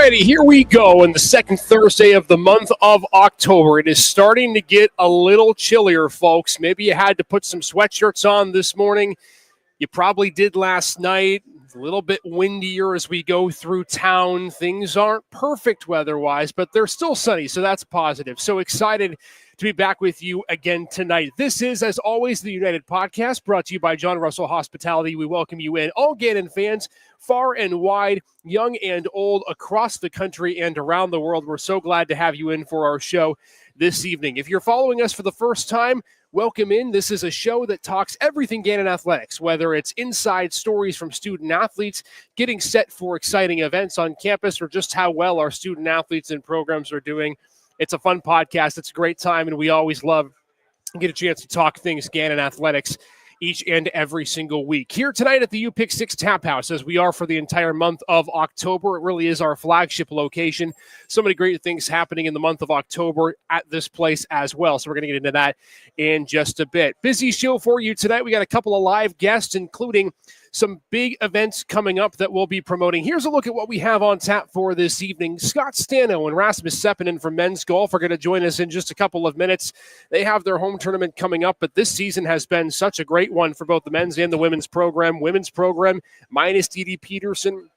Alrighty, here we go on the second Thursday of the month of October. It is starting to get a little chillier, folks. Maybe you had to put some sweatshirts on this morning. You probably did last night. It's a little bit windier as we go through town. Things aren't perfect weather-wise, but they're still sunny, so that's positive. So excited to be back with you again tonight. This is, as always, the United Podcast, brought to you by John Russell Hospitality. We welcome you in, all Gannon fans, far and wide, young and old, across the country and around the world. We're so glad to have you in for our show this evening. If you're following us for the first time, welcome in. This is a show that talks everything Gannon athletics, whether it's inside stories from student athletes, getting set for exciting events on campus, or just how well our student athletes and programs are doing. It's a fun podcast. It's a great time, and we always love to get a chance to talk things Gannon athletics each and every single week. Here tonight at the UKnighted Tap House, as we are for the entire month of October. It really is our flagship location. So many great things happening in the month of October at this place as well. So we're going to get into that in just a bit. Busy show for you tonight. We got a couple of live guests, including some big events coming up that we'll be promoting. Here's a look at what we have on tap for this evening. Scott Stano and Rasmus Seppänen from men's golf are going to join us in just a couple of minutes. They have their home tournament coming up, but this season has been such a great one for both the men's and the women's program. Women's program minus Dee Peterson.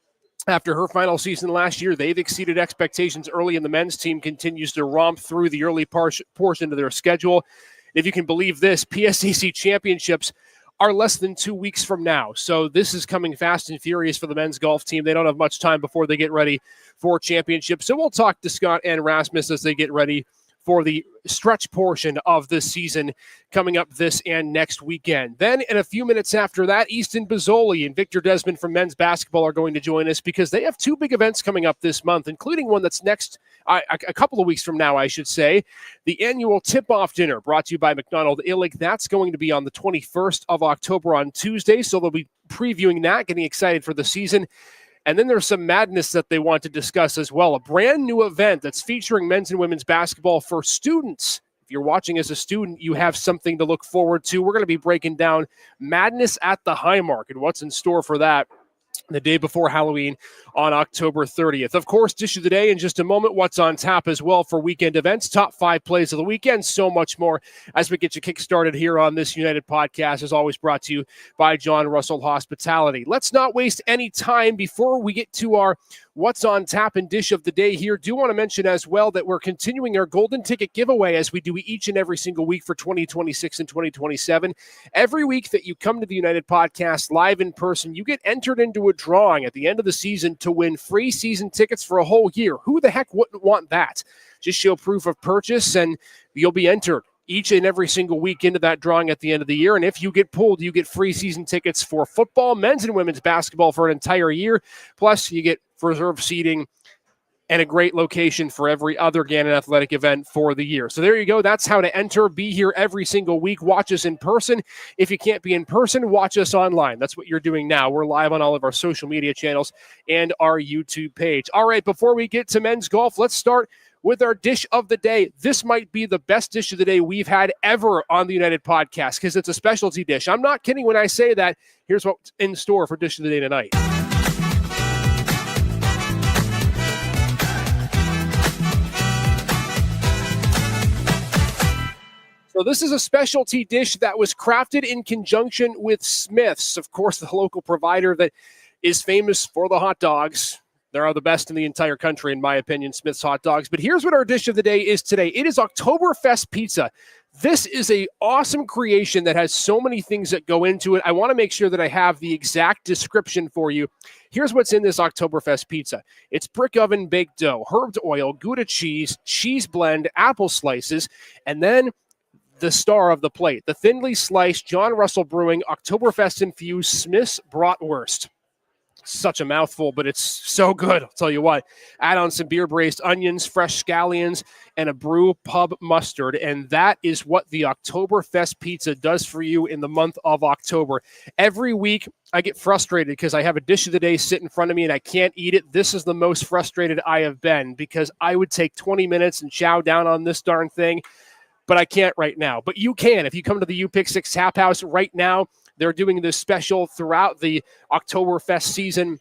After her final season last year, they've exceeded expectations early, and the men's team continues to romp through the early portion of their schedule. If you can believe this, PSAC championships are less than 2 weeks from now. So this is coming fast and furious for the men's golf team. They don't have much time before they get ready for championships. So we'll talk to Scott and Rasmus as they get ready for the stretch portion of this season coming up this and next weekend. Then in a few minutes after that, Easton Bozzoli and Victor Desmond from men's basketball are going to join us because they have two big events coming up this month, including one that's next a couple of weeks from now, I should say. The annual tip-off dinner brought to you by McDonald Illig. That's going to be on the 21st of October on Tuesday, so they'll be previewing that, getting excited for the season. And then there's some madness that they want to discuss as well. A brand new event that's featuring men's and women's basketball for students. If you're watching as a student, you have something to look forward to. We're going to be breaking down Madness at the Highmark and what's in store for that the day before Halloween on October 30th. Of course, Dish of the Day in just a moment. What's on tap as well for weekend events, top 5 plays of the weekend, so much more as we get you kick-started here on this United Podcast, as always brought to you by John Russell Hospitality. Let's not waste any time before we get to our What's on Tap and Dish of the Day here. Do want to mention as well that we're continuing our golden ticket giveaway as we do each and every single week for 2026 and 2027. Every week that you come to the United Podcast live in person, you get entered into a drawing at the end of the season to win free season tickets for a whole year. Who the heck wouldn't want that? Just show proof of purchase and you'll be entered each and every single week into that drawing at the end of the year. And if you get pulled, you get free season tickets for football, men's and women's basketball for an entire year. Plus, you get reserve seating and a great location for every other Gannon athletic event for the year. So there you go. That's how to enter. Be here every single week. Watch us in person. If you can't be in person, watch us online. That's what you're doing now. We're live on all of our social media channels and our YouTube page. All right, before we get to men's golf, let's start with our dish of the day. This might be the best dish of the day we've had ever on the United Podcast because it's a specialty dish. I'm not kidding when I say that. Here's what's in store for dish of the day tonight. So this is a specialty dish that was crafted in conjunction with Smith's, of course, the local provider that is famous for the hot dogs. They are the best in the entire country, in my opinion, Smith's hot dogs. But here's what our dish of the day is today. It is Oktoberfest pizza. This is an awesome creation that has so many things that go into it. I want to make sure that I have the exact description for you. Here's what's in this Oktoberfest pizza. It's brick oven baked dough, herbed oil, Gouda cheese, cheese blend, apple slices, and then the star of the plate, the thinly sliced John Russell Brewing Oktoberfest-infused Smith's bratwurst. Such a mouthful, but it's so good. I'll tell you what. Add on some beer-braised onions, fresh scallions, and a brew pub mustard, and that is what the Oktoberfest pizza does for you in the month of October. Every week, I get frustrated because I have a dish of the day sit in front of me and I can't eat it. This is the most frustrated I have been because I would take 20 minutes and chow down on this darn thing, but I can't right now. But you can. If you come to the UKnighted Tap House right now, they're doing this special throughout the Oktoberfest season.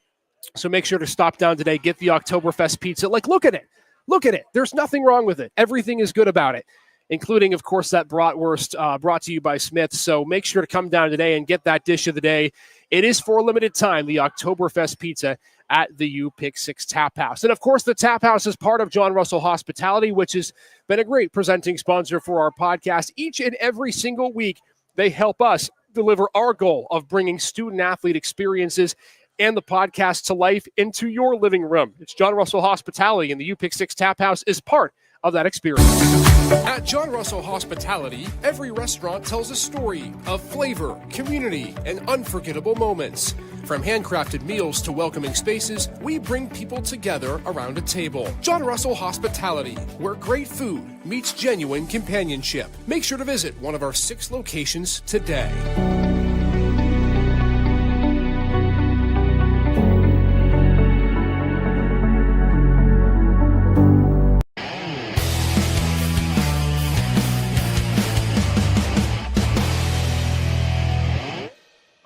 So make sure to stop down today, get the Oktoberfest pizza. Like, look at it. Look at it. There's nothing wrong with it. Everything is good about it, including, of course, that bratwurst brought to you by Smith. So make sure to come down today and get that dish of the day. It is for a limited time, the Oktoberfest pizza at the U-Pick6 Tap House. And, of course, the Tap House is part of John Russell Hospitality, which has been a great presenting sponsor for our podcast. Each and every single week, they help us deliver our goal of bringing student-athlete experiences and the podcast to life into your living room. It's John Russell Hospitality, and the U-Pick6 Tap House is part of that experience. At John Russell Hospitality, every restaurant tells a story of flavor, community, and unforgettable moments. From handcrafted meals to welcoming spaces, we bring people together around a table. John Russell Hospitality, where great food meets genuine companionship. Make sure to visit one of our 6 locations today.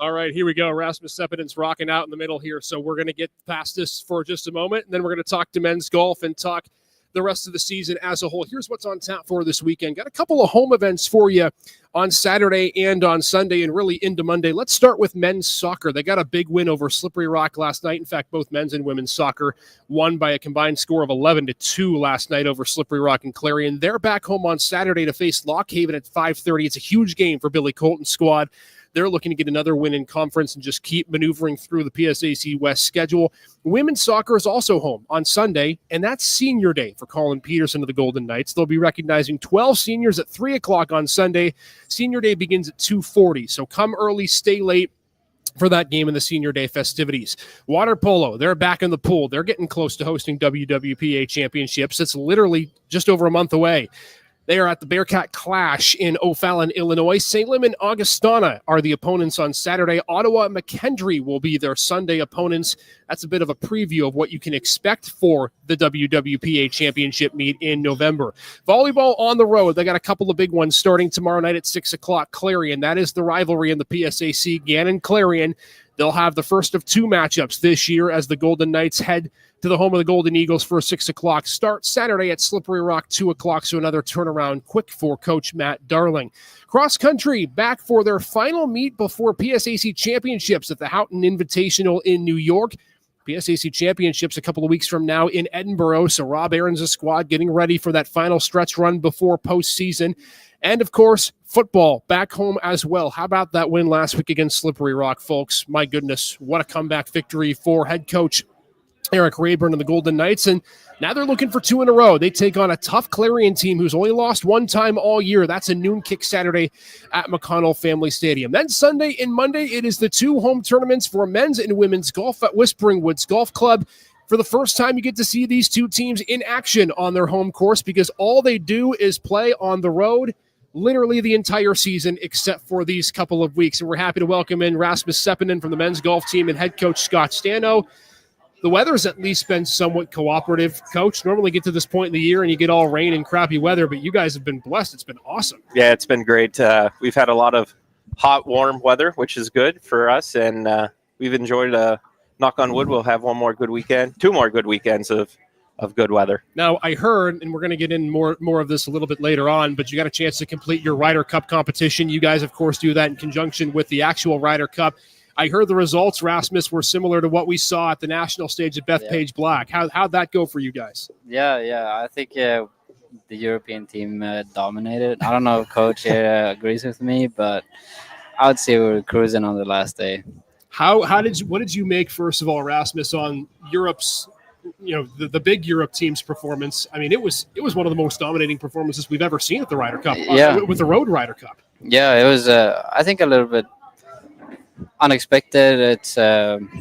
All right, here we go. Rasmus Seppinen's rocking out in the middle here. So we're going to get past this for just a moment, and then we're going to talk to men's golf and talk the rest of the season as a whole. Here's what's on tap for this weekend. Got a couple of home events for you on Saturday and on Sunday and really into Monday. Let's start with men's soccer. They got a big win over Slippery Rock last night. In fact, both men's and women's soccer won by a combined score of 11-2 last night over Slippery Rock and Clarion. They're back home on Saturday to face Lock Haven at 5:30. It's a huge game for Billy Colton's squad. They're looking to get another win in conference and just keep maneuvering through the PSAC West schedule. Women's soccer is also home on Sunday, and that's senior day for Colin Peterson of the Golden Knights. They'll be recognizing 12 seniors at 3 o'clock on Sunday. Senior day begins at 2:40, so come early, stay late for that game in the senior day festivities. Water polo, they're back in the pool. They're getting close to hosting WWPA championships. It's literally just over a month away. They are at the Bearcat Clash in O'Fallon, Illinois. St. Lim and Augustana are the opponents on Saturday. Ottawa and McKendree will be their Sunday opponents. That's a bit of a preview of what you can expect for the WWPA championship meet in November. Volleyball on the road. They got a couple of big ones starting tomorrow night at 6 o'clock. Clarion, that is the rivalry in the PSAC. Gannon-Clarion. They'll have the first of 2 matchups this year as the Golden Knights head to the home of the Golden Eagles for a 6 o'clock start. Saturday at Slippery Rock, 2 o'clock, so another turnaround quick for Coach Matt Darling. Cross country back for their final meet before PSAC championships at the Houghton Invitational in New York. PSAC championships a couple of weeks from now in Edinburgh, so Rob Aaron's squad getting ready for that final stretch run before postseason. And, of course, football back home as well. How about that win last week against Slippery Rock, folks? My goodness, what a comeback victory for head coach Eric Rayburn and the Golden Knights. And now they're looking for 2 in a row. They take on a tough Clarion team who's only lost 1 time all year. That's a noon kick Saturday at McConnell Family Stadium. Then Sunday and Monday, it is the 2 home tournaments for men's and women's golf at Whispering Woods Golf Club. For the first time, you get to see these 2 teams in action on their home course because all they do is play on the road literally the entire season except for these couple of weeks. And we're happy to welcome in Rasmus Seppinen from the men's golf team and head coach Scott Stano. The weather's at least been somewhat cooperative, Coach. Normally get to this point in the year and you get all rain and crappy weather, but you guys have been blessed. It's been awesome. Yeah, it's been great. We've had a lot of hot, warm weather, which is good for us, and we've enjoyed, knock on wood, we'll have 1 more good weekend, 2 more good weekends of good weather. Now, I heard, and we're going to get in more of this a little bit later on, but you got a chance to complete your Ryder Cup competition. You guys, of course, do that in conjunction with the actual Ryder Cup. I heard the results, Rasmus, were similar to what we saw at the national stage at Bethpage Black. How'd that go for you guys? Yeah. I think the European team dominated. I don't know if Coach agrees with me, but I would say we were cruising on the last day. What did you make, first of all, Rasmus, on Europe's, the big Europe team's performance? I mean, it was one of the most dominating performances we've ever seen at the Ryder Cup, with the Road Ryder Cup. Yeah, it was, I think, a little bit unexpected. It's the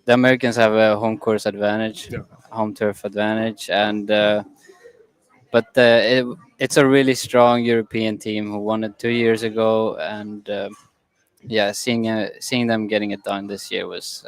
Americans have a home course advantage, home turf advantage, and but it's a really strong European team who won it 2 years ago, and seeing them getting it done this year was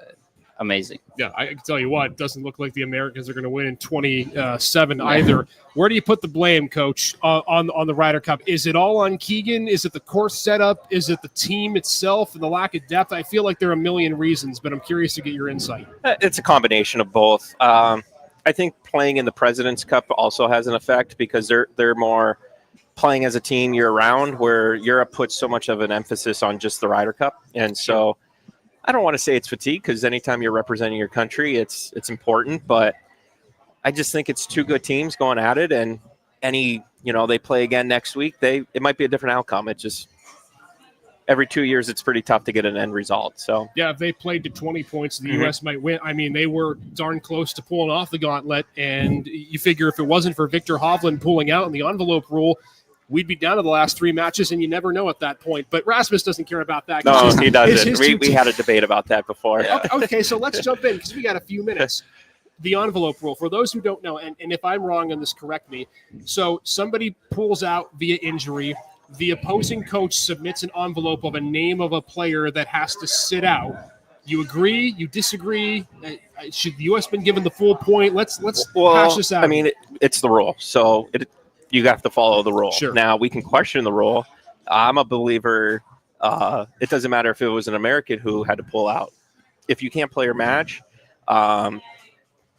amazing. Yeah, I can tell you what, it doesn't look like the Americans are going to win in 27 either. Where do you put the blame, Coach, on the Ryder Cup? Is it all on Keegan? Is it the course setup? Is it the team itself and the lack of depth? I feel like there are a million reasons, but I'm curious to get your insight. It's a combination of both. I think playing in the President's Cup also has an effect because they're more playing as a team year round, where Europe puts so much of an emphasis on just the Ryder Cup. And so I don't want to say it's fatigue, because anytime you're representing your country, it's important, but I just think it's two good teams going at it, and they play again next week, it might be a different outcome. It just, every 2 years, it's pretty tough to get an end result. So yeah, if they played to 20 points, the U.S. might win. I mean, they were darn close to pulling off the gauntlet, and you figure if it wasn't for Victor Hovland pulling out in the envelope rule, we'd be down to the last 3 matches, and you never know at that point. But Rasmus doesn't care about that. No, he doesn't. We had a debate about that before. Yeah. Okay, so let's jump in because we got a few minutes. The envelope rule, for those who don't know, and if I'm wrong on this, correct me. So somebody pulls out via injury. The opposing coach submits an envelope of a name of a player that has to sit out. You agree? You disagree? Should the U.S. been given the full point? Let's hash this out. I mean, it's the rule, so you have to follow the rule. Sure. Now, we can question the rule. I'm a believer. It doesn't matter if it was an American who had to pull out. If you can't play your match,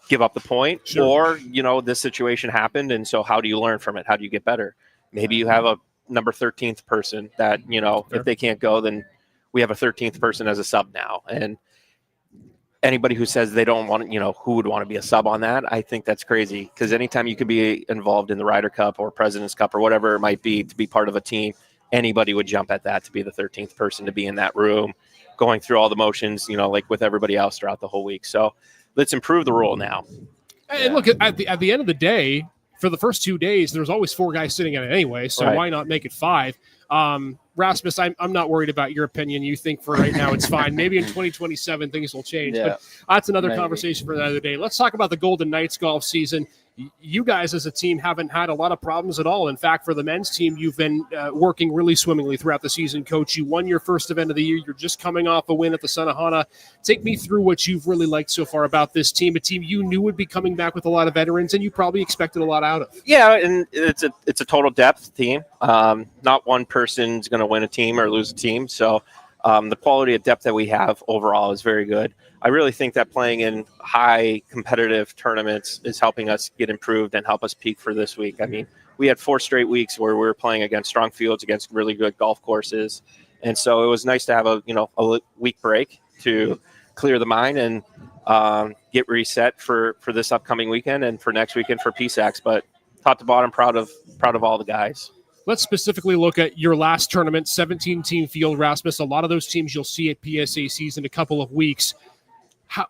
give up the point. Sure. Or, this situation happened, and so how do you learn from it? How do you get better? Maybe you have a number 13th person that, if they can't go, then we have a 13th person as a sub now. And anybody who says they don't want, who would want to be a sub on that? I think that's crazy, because anytime you could be involved in the Ryder Cup or President's Cup or whatever it might be to be part of a team, anybody would jump at that to be the 13th person to be in that room, going through all the motions, like with everybody else throughout the whole week. So let's improve the rule now. And look, at the end of the day, for the first 2 days, there's always 4 guys sitting in it anyway, so why not make it 5? Rasmus, I'm not worried about your opinion. You think for right now it's fine. Maybe in 2027 things will change, but that's another conversation for another day. Let's talk about the Golden Knights golf season. You guys as a team haven't had a lot of problems at all. In fact, for the men's team, you've been working really swimmingly throughout the season, Coach. You won your first event of the year. You're just coming off a win at the Sunahana. Take me through what you've really liked so far about this team, a team you knew would be coming back with a lot of veterans, and you probably expected a lot out of. Yeah, and it's a total depth team. Not one person's going to win a team or lose a team. So the quality of depth that we have overall is very good. I really think that playing in high competitive tournaments is helping us get improved and help us peak for this week. I mean, we had 4 straight weeks where we were playing against strong fields, against really good golf courses. And so it was nice to have a week break to clear the mind and get reset for this upcoming weekend and for next weekend for PSAX. But top to bottom, proud of all the guys. Let's specifically look at your last tournament, 17-team field, Rasmus. A lot of those teams you'll see at PSACs in a couple of weeks.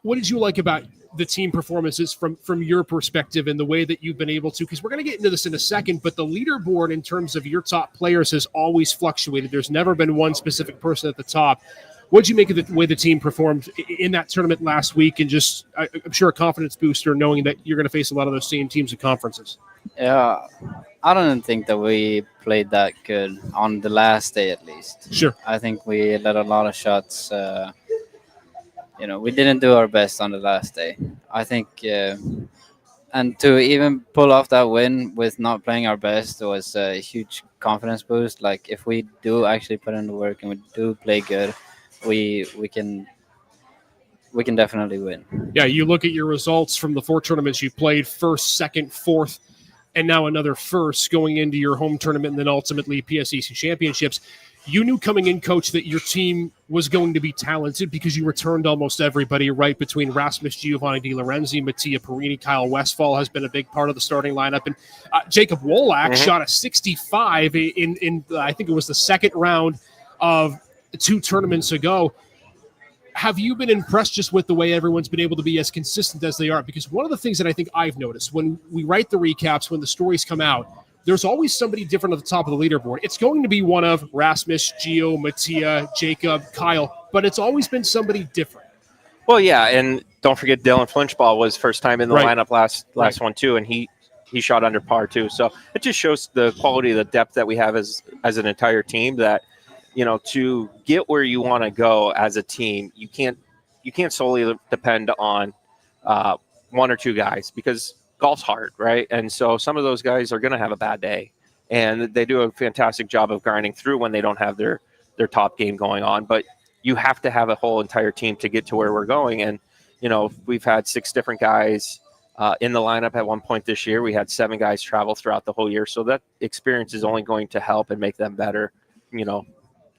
What did you like about the team performances from your perspective and the way that you've been able to? Because we're going to get into this in a second, but the leaderboard in terms of your top players has always fluctuated. There's never been one specific person at the top. What did you make of the way the team performed in that tournament last week? And just, I'm sure, a confidence booster knowing that you're going to face a lot of those same teams at conferences. Yeah, I don't think that we played that good on the last day, at least. Sure. I think we let a lot of shots. We didn't do our best on the last day. I think, and to even pull off that win with not playing our best was a huge confidence boost. Like, if we do actually put in the work and we do play good, we can definitely win. Yeah, you look at your results from the 4 tournaments you played, first, second, fourth, and now another first going into your home tournament and then ultimately PSAC championships. You knew coming in, Coach, that your team was going to be talented because you returned almost everybody, right, between Rasmus, Giovanni Di Lorenzi, Mattia Perini, Kyle Westphal has been a big part of the starting lineup. And Jacob Wolak shot a 65 in I think it was the second round of 2 tournaments ago. Have you been impressed just with the way everyone's been able to be as consistent as they are? Because one of the things that I think I've noticed when we write the recaps, when the stories come out, there's always somebody different at the top of the leaderboard. It's going to be one of Rasmus, Gio, Mattia, Jacob, Kyle, but it's always been somebody different. Well, yeah, and don't forget Dylan Flinchball was first time in the lineup last one too, and he shot under par too. So it just shows the quality of the depth that we have as an entire team, that to get where you want to go as a team, you you can't solely depend on one or two guys, because golf's hard, right? And so some of those guys are going to have a bad day, and they do a fantastic job of grinding through when they don't have their top game going on. But you have to have a whole entire team to get to where we're going. And, we've had 6 different guys in the lineup at one point this year. We had 7 guys travel throughout the whole year. So that experience is only going to help and make them better,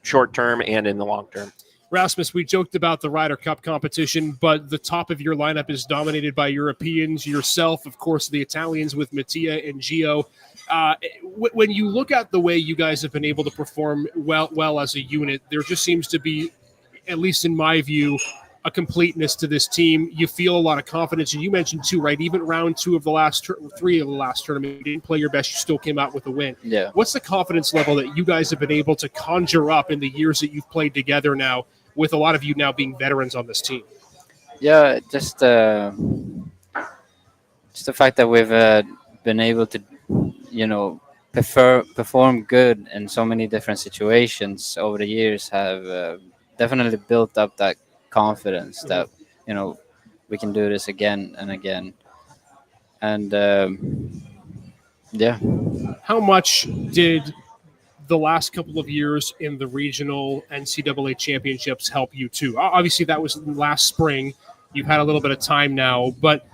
short term and in the long term. Rasmus, we joked about the Ryder Cup competition, but the top of your lineup is dominated by Europeans, yourself, of course, the Italians with Mattia and Gio. When you look at the way you guys have been able to perform well as a unit, there just seems to be, at least in my view, a completeness to this team. You feel a lot of confidence, and you mentioned too, right? Even round 2 of the last 3 of the last tournament, you didn't play your best, you still came out with a win. Yeah. What's the confidence level that you guys have been able to conjure up in the years that you've played together now, with a lot of you now being veterans on this team? Yeah, just the fact that we've been able to, perform good in so many different situations over the years have definitely built up that confidence that we can do this again and again. And yeah. How much did the last couple of years in the regional NCAA championships help you too? Obviously, that was last spring. You've had a little bit of time now, but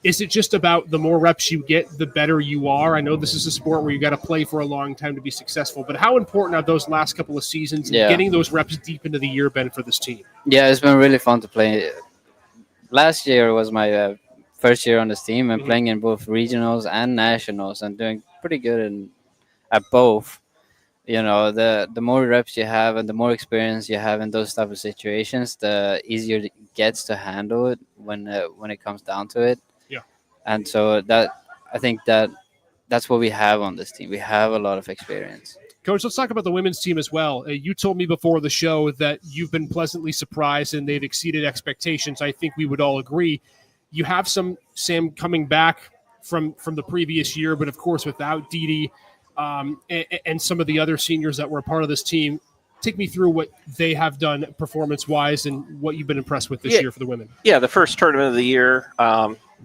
is it just about the more reps you get, the better you are? I know this is a sport where you got to play for a long time to be successful, but how important are those last couple of seasons and getting those reps deep into the year been for this team? Yeah, it's been really fun to play. Last year was my first year on this team, and playing in both regionals and nationals and doing pretty good at both. The more reps you have and the more experience you have in those type of situations, the easier it gets to handle it when it comes down to it. Yeah. And so I think that's what we have on this team. We have a lot of experience. Coach, let's talk about the women's team as well. You told me before the show that you've been pleasantly surprised and they've exceeded expectations. I think we would all agree. You have some Sam coming back from the previous year, but of course without Didi and some of the other seniors that were a part of this team. Take me through what they have done performance-wise and what you've been impressed with this year for the women. Yeah, the first tournament of the year,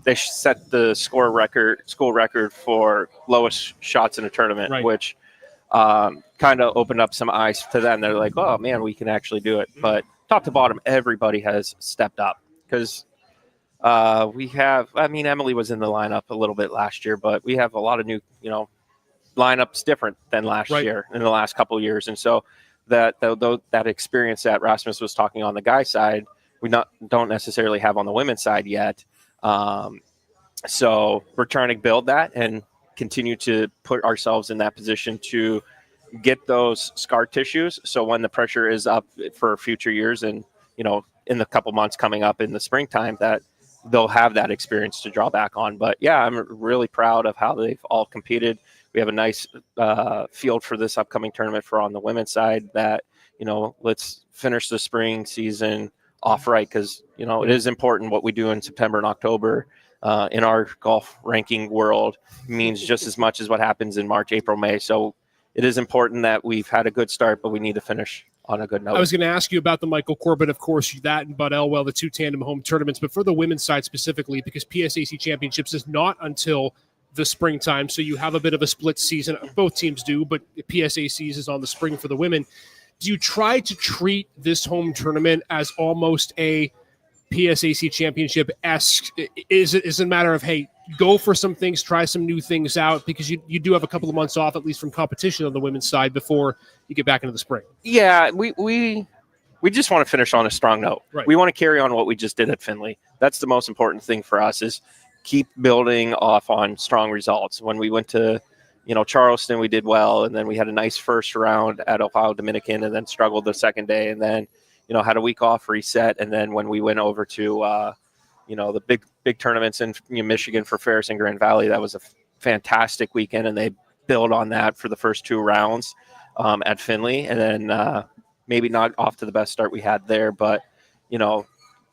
they set the school record for lowest shots in a tournament, right, which kind of opened up some eyes to them. They're like, oh, man, we can actually do it. But top to bottom, everybody has stepped up because Emily was in the lineup a little bit last year, but we have a lot of new, lineups different than last year in the last couple of years. And so that experience that Rasmus was talking on the guy side, we don't necessarily have on the women's side yet. So we're trying to build that and continue to put ourselves in that position to get those scar tissues. So when the pressure is up for future years and, in the couple months coming up in the springtime, that they'll have that experience to draw back on. But yeah, I'm really proud of how they've all competed. We have a nice field for this upcoming tournament for on the women's side that, let's finish the spring season off right, because, it is important what we do in September and October in our golf ranking world means just as much as what happens in March, April, May. So it is important that we've had a good start, but we need to finish on a good note. I was going to ask you about the Michael Corbett, of course, that and Bud Elwell, the 2 tandem home tournaments, but for the women's side specifically, because PSAC Championships is not until the springtime, so you have a bit of a split season. Both teams do, but PSACs is on the spring for the women. Do you try to treat this home tournament as almost a PSAC Championship-esque? Is it a matter of, hey, go for some things, try some new things out, because you do have a couple of months off, at least from competition on the women's side, before you get back into the spring? Yeah, we just want to finish on a strong note. Right. We want to carry on what we just did at Findlay. That's the most important thing for us, is keep building off on strong results. When we went to, Charleston, we did well, and then we had a nice first round at Ohio Dominican, and then struggled the second day, and then, had a week off, reset, and then when we went over to, the big tournaments in Michigan for Ferris and Grand Valley, that was a fantastic weekend, and they built on that for the first 2 rounds at Findlay, and then maybe not off to the best start we had there, but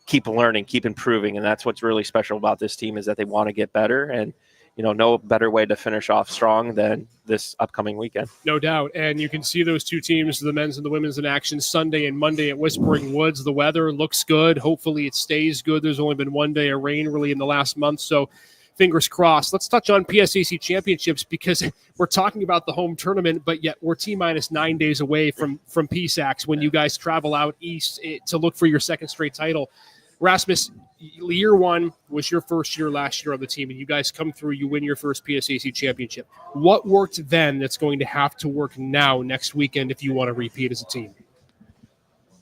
keep learning, keep improving, and that's what's really special about this team, is that they want to get better. And no better way to finish off strong than this upcoming weekend. No doubt. And you can see those two teams, the men's and the women's, in action Sunday and Monday at Whispering Woods. The weather looks good. Hopefully it stays good. There's only been one day of rain really in the last month, so fingers crossed. Let's touch on PSAC championships because we're talking about the home tournament, but yet we're T-minus 9 days away from PSACs when you guys travel out east to look for your second straight title. Rasmus, year one was your first year last year on the team, and you guys come through, you win your first PSAC championship. What worked then that's going to have to work now next weekend if you want to repeat as a team?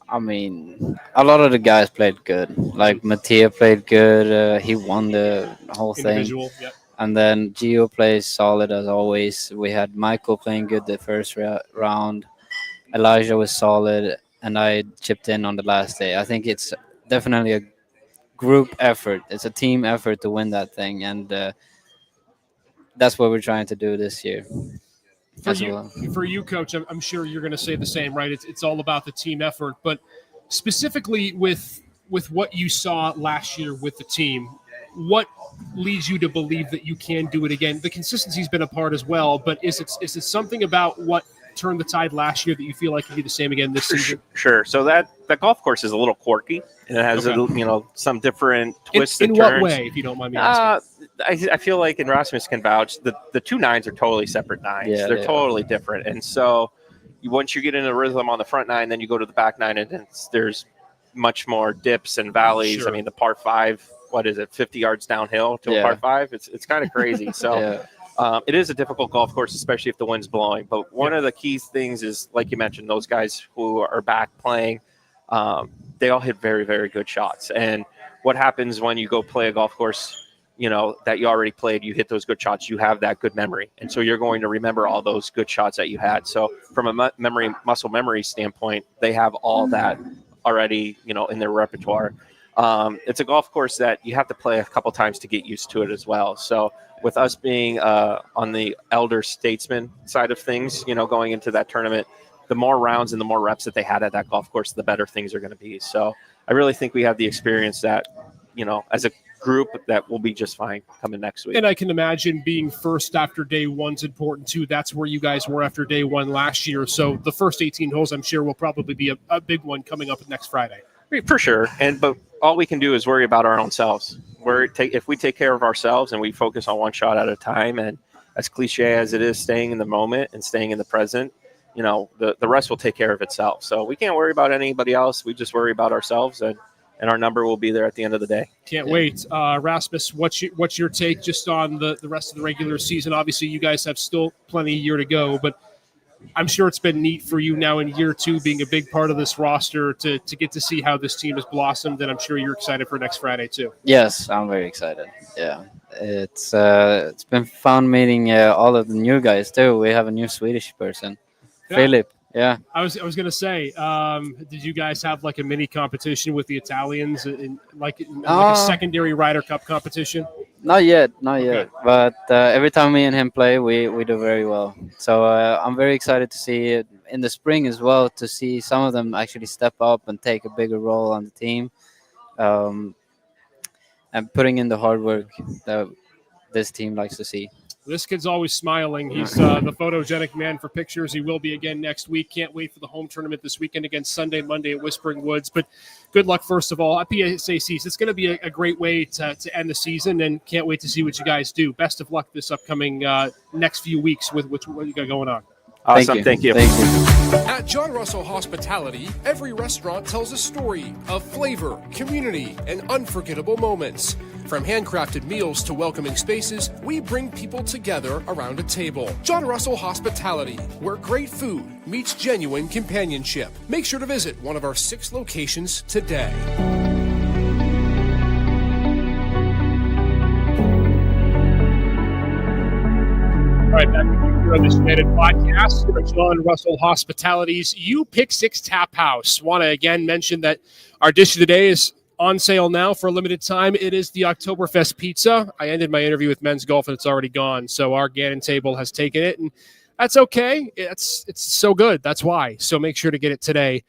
I mean, a lot of the guys played good. Like Mattia played good. He won the whole thing. Yep. And then Gio plays solid as always. We had Michael playing good the first round. Elijah was solid, and I chipped in on the last day. I think it's definitely a group effort. It's a team effort to win that thing, and that's what we're trying to do this year. For you, Coach, I'm sure you're going to say the same, right? It's all about the team effort, but specifically with what you saw last year with the team, what leads you to believe that you can do it again? The consistency's been a part as well, but is it something about what turned the tide last year that you feel like can be the same again this season? Sure. So that golf course is a little quirky, and it has some different twists and turns. In what way, if you don't mind me asking? I feel like, and Rasmus can vouch, the 2 9s are totally separate 9s. Yeah, they're totally different, and so once you get in a rhythm on the front 9, then you go to the back 9, and there's much more dips and valleys. Sure. I mean, the par 5, what is it, 50 yards downhill to a par 5? It's kind of crazy. So. It is a difficult golf course, especially if the wind's blowing. But one of the key things is, like you mentioned, those guys who are back playing, they all hit very, very good shots. And what happens when you go play a golf course, that you already played, you hit those good shots, you have that good memory. And so you're going to remember all those good shots that you had. So from a muscle memory standpoint, they have all that already, in their repertoire. It's a golf course that you have to play a couple times to get used to it as well. So with us being on the elder statesman side of things, going into that tournament, the more rounds and the more reps that they had at that golf course, the better things are going to be. So I really think we have the experience that, as a group, that will be just fine coming next week. And I can imagine being first after day one's important too. That's where you guys were after day one last year. So the first 18 holes, I'm sure, will probably be a big one coming up next Friday. For sure. But all we can do is worry about our own selves. If we take care of ourselves and we focus on one shot at a time, and as cliche as it is, staying in the moment and staying in the present, the rest will take care of itself. So we can't worry about anybody else. We just worry about ourselves, and our number will be there at the end of the day. Can't wait. Rasmus, what's your take just on the rest of the regular season? Obviously, you guys have still plenty of year to go, but I'm sure it's been neat for you now in year 2 being a big part of this roster to get to see how this team has blossomed, and I'm sure you're excited for next Friday too. Yes, I'm very excited. Yeah, it's been fun meeting all of the new guys too. We have a new Swedish person, Philip. Yeah, I was going to say, did you guys have like a mini competition with the Italians in like a secondary Ryder Cup competition? Not yet. But every time me and him play, we do very well. So I'm very excited to see it in the spring as well, to see some of them actually step up and take a bigger role on the team, and putting in the hard work that this team likes to see. This kid's always smiling. He's the photogenic man for pictures. He will be again next week. Can't wait for the home tournament this weekend against Sunday, Monday at Whispering Woods. But good luck, first of all, at PSACs. It's going to be a great way to end the season, and can't wait to see what you guys do. Best of luck this upcoming next few weeks with what you got going on. Awesome. Thank you. At John Russell Hospitality, every restaurant tells a story of flavor, community, and unforgettable moments. From handcrafted meals to welcoming spaces, we bring people together around a table. John Russell Hospitality, where great food meets genuine companionship. Make sure to visit one of our 6 locations today. All right, back here on this United podcast for John Russell Hospitality's You Pick 6 Tap House. Want to again mention that our dish of the day is on sale now for a limited time. It is the Oktoberfest pizza. I ended my interview with men's golf and it's already gone. So our Gannon table has taken it, and that's okay. It's so good. That's why. So make sure to get it today.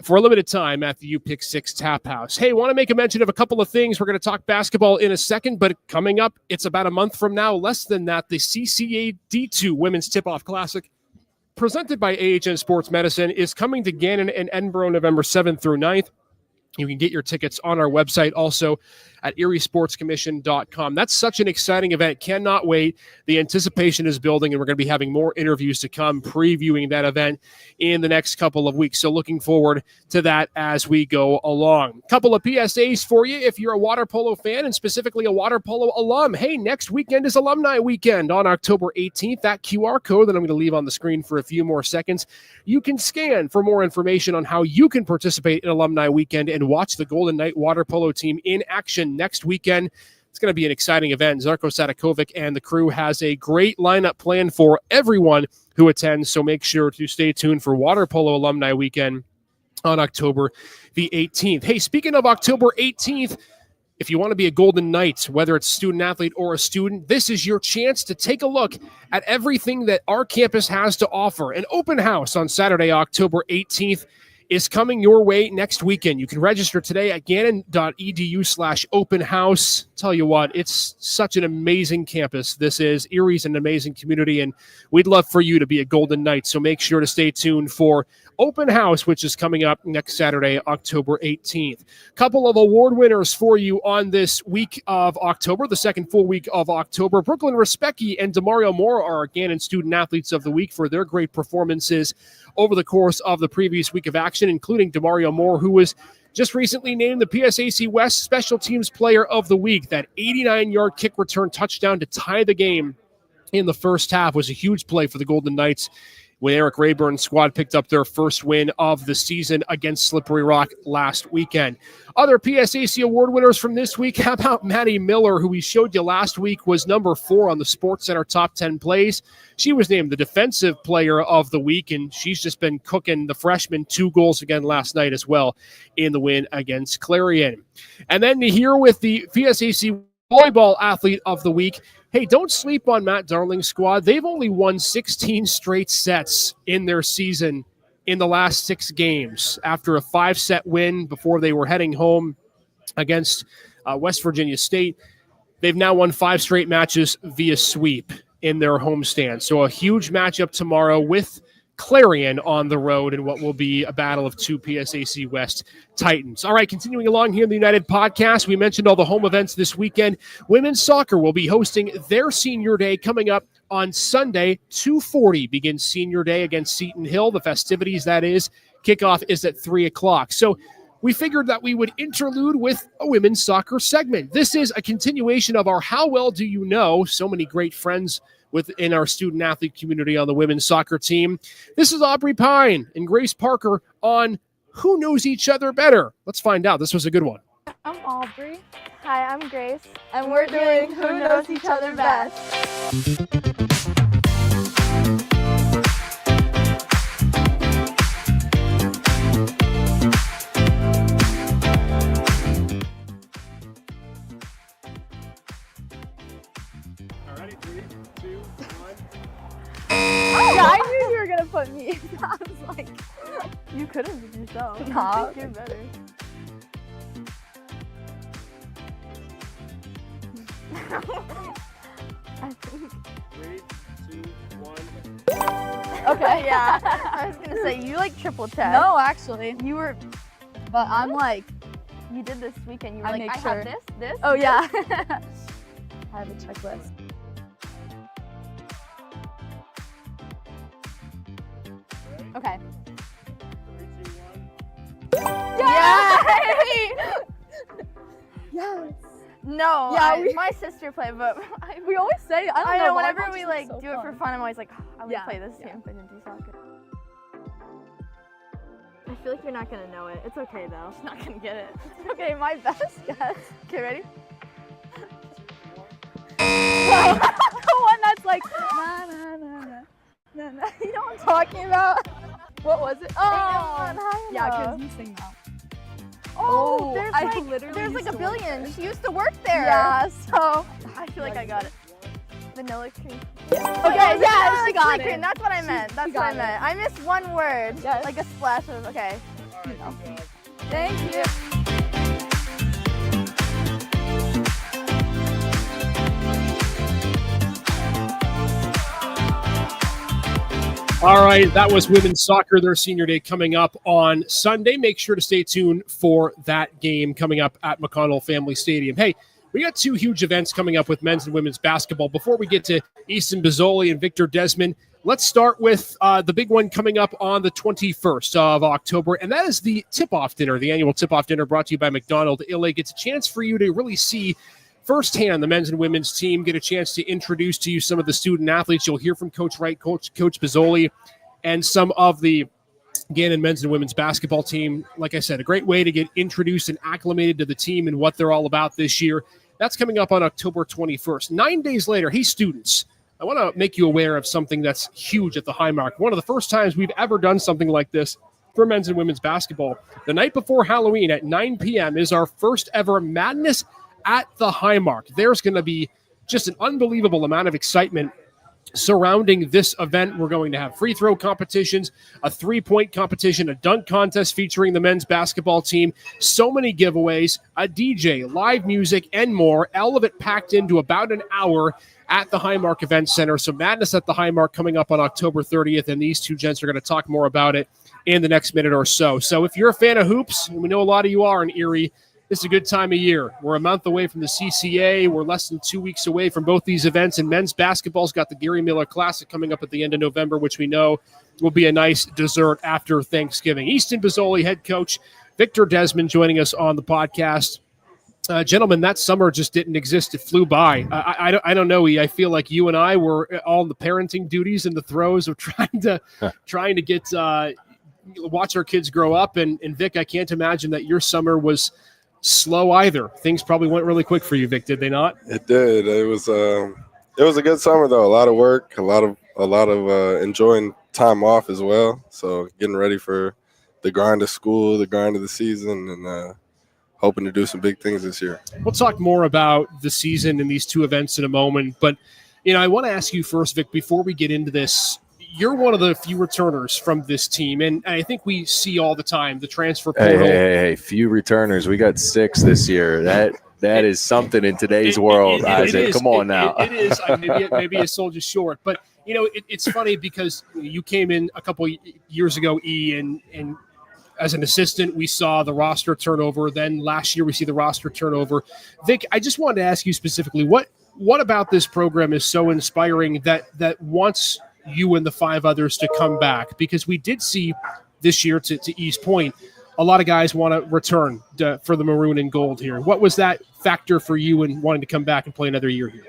for a limited time at the U Pick 6 Tap House. Hey, want to make a mention of a couple of things. We're going to talk basketball in a second, but coming up, it's about a month from now, less than that, the CCA D2 Women's Tip-Off Classic, presented by AHN Sports Medicine, is coming to Gannon and Edinburgh November 7th through 9th. You can get your tickets on our website, also at eriesportscommission.com. That's such an exciting event. Cannot wait. The anticipation is building, and we're going to be having more interviews to come previewing that event in the next couple of weeks. So looking forward to that as we go along. Couple of PSAs for you if you're a water polo fan, and specifically a water polo alum. Hey, next weekend is Alumni Weekend on October 18th. That QR code that I'm going to leave on the screen for a few more seconds, you can scan for more information on how you can participate in Alumni Weekend and watch the Golden Knight water polo team in action next weekend. It's going to be an exciting event. Zarko Sadakovic and the crew has a great lineup planned for everyone who attends, so make sure to stay tuned for Water Polo Alumni Weekend on October the 18th. Hey, speaking of October 18th, if you want to be a Golden Knight, whether it's student athlete or a student, this is your chance to take a look at everything that our campus has to offer. An open house on Saturday, October 18th is coming your way next weekend. You can register today at gannon.edu/open house. Tell you what, it's such an amazing campus. This is Erie's an amazing community, and we'd love for you to be a Golden Knight. So make sure to stay tuned for open house, which is coming up next Saturday, October 18th. Couple of award winners for you on this week of October, the second full week of October. Brooklyn Respecki and Demario Moore are Gannon Student Athletes of the Week for their great performances over the course of the previous week of action, including Demario Moore, who was just recently named the PSAC West Special Teams Player of the Week. That 89-yard kick return touchdown to tie the game in the first half was a huge play for the Golden Knights when Eric Rayburn's squad picked up their first win of the season against Slippery Rock last weekend. Other PSAC award winners from this week, how about Maddie Miller, who we showed you last week was number 4 on the Sports Center Top 10 Plays. She was named the Defensive Player of the Week, and she's just been cooking the freshman 2 goals again last night as well in the win against Clarion. And then here with the PSAC Volleyball Athlete of the Week, hey, don't sleep on Matt Darling's squad. They've only won 16 straight sets in their season in the last 6 games after a 5-set win before they were heading home against West Virginia State. They've now won 5 straight matches via sweep in their homestand. So a huge matchup tomorrow with Clarion on the road in what will be a battle of 2 PSAC West Titans. All right, continuing along here in the United Podcast, we mentioned all the home events this weekend. Women's soccer will be hosting their senior day coming up on Sunday. 2:40 begins senior day against Seton Hill. The festivities, that is. Kickoff is at 3 o'clock. So we figured that we would interlude with a women's soccer segment. This is a continuation of our How Well Do You Know? So many great friends within our student athlete community on the women's soccer team. This is Aubrey Pine and Grace Parker on Who Knows Each Other Better. Let's find out. This was a good one. I'm Aubrey. Hi, I'm Grace. And we're doing Who Knows Each Other Best. Yeah, I knew you were gonna put me. I was like, you could have been yourself. Nah. I think you're better. I think. 3, 2, 1. Okay, yeah. I was gonna say you like triple check. No, actually. you were. But I'm like, You did this weekend. You were I like, make I sure. have this. oh yeah. I have a checklist. Okay. 3, 2, 1. Yay! Yes. No, Yeah, my sister played, but We always say, I don't I know. Whenever volleyball's we just like so do it for fun, I'm always like, I would Yeah, play this yeah. team if I didn't do soccer. I feel like you're not gonna know it. It's okay though. She's not gonna get it. Okay, my best guess. Okay, ready? The one that's like, na na na na na na. You know what I'm talking about? What was it? Oh, yeah, because you sing that. Oh, there's I like, literally there's used like a to work billion. there. She used to work there. Yeah, so. I feel like I got it. Vanilla cream. Okay, Oh, yeah, she got chili cream. it. That's what I meant. That's what I got it. meant. I missed one word. Yes. Like a splash of, okay. Thank you. All right, that was women's soccer, their senior day coming up on Sunday. Make sure to stay tuned for that game coming up at McConnell Family Stadium. Hey, we got 2 huge events coming up with men's and women's basketball. Before we get to Easton Bozzoli and Victor Desmond, let's start with the big one coming up on the 21st of October, and that is the tip-off dinner, the annual tip-off dinner brought to you by McDonald. It gets a chance for you to really see firsthand the men's and women's team, get a chance to introduce to you some of the student athletes. You'll hear from Coach Wright, Coach Bozzoli, and some of the Gannon men's and women's basketball team. Like I said, a great way to get introduced and acclimated to the team and what they're all about this year. That's coming up on October 21st. 9 days later, hey, students, I want to make you aware of something that's huge at the Highmark. One of the first times we've ever done something like this for men's and women's basketball. The night before Halloween at 9 p.m. is our first ever Madness at the Highmark. There's going to be just an unbelievable amount of excitement surrounding this event. We're going to have free throw competitions, a 3-point competition, a dunk contest featuring the men's basketball team, so many giveaways, a DJ, live music, and more. All of it packed into about an hour at the Highmark Event Center. So Madness at the Highmark coming up on October 30th, and these two gents are going to talk more about it in the next minute or so. So if you're a fan of hoops, and we know a lot of you are in Erie, this is a good time of year. We're a month away from the CCA. We're less than 2 weeks away from both these events. And men's basketball's got the Gary Miller Classic coming up at the end of November, which we know will be a nice dessert after Thanksgiving. Easton Bozzoli, head coach, Victor Desmond joining us on the podcast. Gentlemen, that summer just didn't exist. It flew by. I don't know. I feel like you and I were all in the parenting duties in the throes of trying to get watch our kids grow up. And Vic, I can't imagine that your summer was slow either. Things probably went really quick for you, Vic, did they not? It did. It was a good summer though. A lot of work, a lot of enjoying time off as well. So getting ready for the grind of school, the grind of the season, and hoping to do some big things this year. We'll talk more about the season and these two events in a moment, but I want to ask you first, Vic, before we get into this. You're one of the few returners from this team, and I think we see all the time the transfer portal. Hey, few returners. We got 6 this year. That is something in today's world, Isaac. Come on now. It is. Maybe I sold you short, but it's funny because you came in a couple years ago, and as an assistant, we saw the roster turnover. Then last year, we see the roster turnover. Vic, I just wanted to ask you specifically, what about this program is so inspiring that wants you and the 5 others to come back? Because we did see this year, to East Point, a lot of guys want to return for the maroon and gold here. What was that factor for you in wanting to come back and play another year here?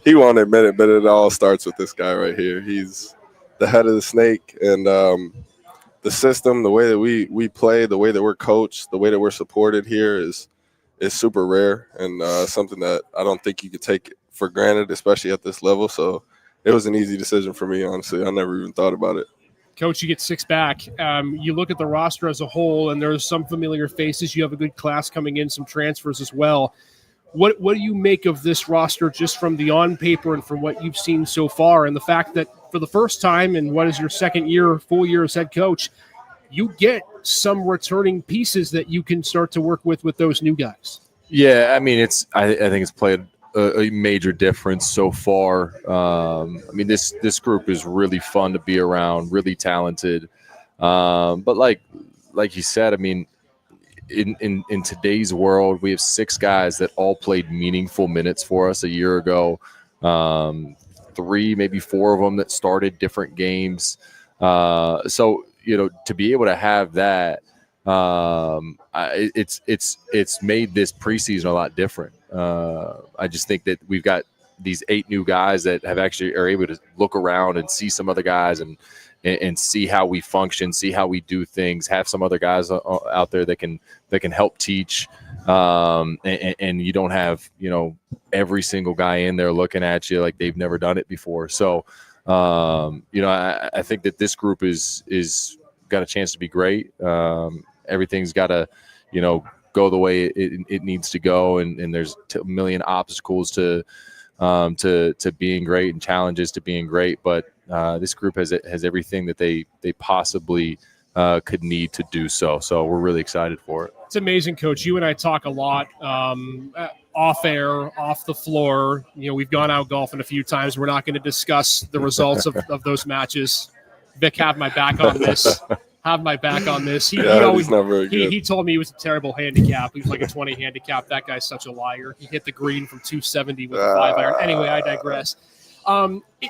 He won't admit it, but it all starts with this guy right here. He's the head of the snake, and the system, the way that we play, the way that we're coached, the way that we're supported here is super rare and something that I don't think you could take for granted, especially at this level. So it was an easy decision for me, honestly. I never even thought about it. Coach, you get 6 back. You look at the roster as a whole, and there's some familiar faces. You have a good class coming in, some transfers as well. What do you make of this roster just from the on paper and from what you've seen so far, and the fact that for the first time in what is your second year, full year as head coach, you get some returning pieces that you can start to work with those new guys? Yeah, I mean, I think it's played a major difference so far. This group is really fun to be around, really talented. But like you said, I mean, in today's world, we have 6 guys that all played meaningful minutes for us a year ago. 3, maybe 4 of them that started different games. So to be able to have that, it's made this preseason a lot different. I just think that we've got these 8 new guys that have actually are able to look around and see some other guys and see how we function, see how we do things, have some other guys out there that can help teach. And you don't have, every single guy in there looking at you like they've never done it before. So, I think that this group is got a chance to be great. Everything's got to, go the way it needs to go. And there's a million obstacles to being great and challenges to being great. But this group has everything that they possibly could need to do so. So we're really excited for it. It's amazing, Coach. You and I talk a lot off air, off the floor. We've gone out golfing a few times. We're not going to discuss the results of those matches. Vic, have my back on this. He told me he was a terrible handicap. He was like a 20 handicap. That guy's such a liar. He hit the green from 270 with a 5-iron. Anyway, I digress.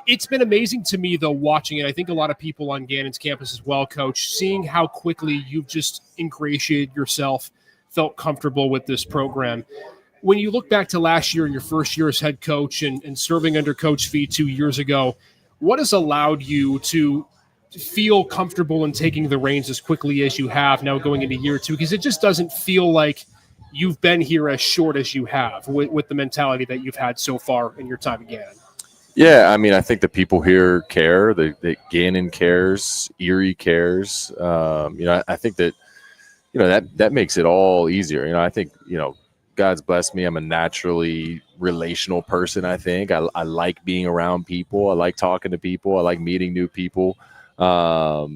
It's been amazing to me, though, watching it. I think a lot of people on Gannon's campus as well, Coach, seeing how quickly you've just ingratiated yourself, felt comfortable with this program. When you look back to last year and your first year as head coach and serving under Coach Fee 2 years ago, what has allowed you to feel comfortable in taking the reins as quickly as you have now going into year 2? Because it just doesn't feel like you've been here as short as you have with the mentality that you've had so far in your time at Gannon. Yeah, I mean, I think the people here care. That Gannon cares. Erie cares. I think that that makes it all easier. I think God's blessed me. I'm a naturally relational person. I think I like being around people. I like talking to people. I like meeting new people. I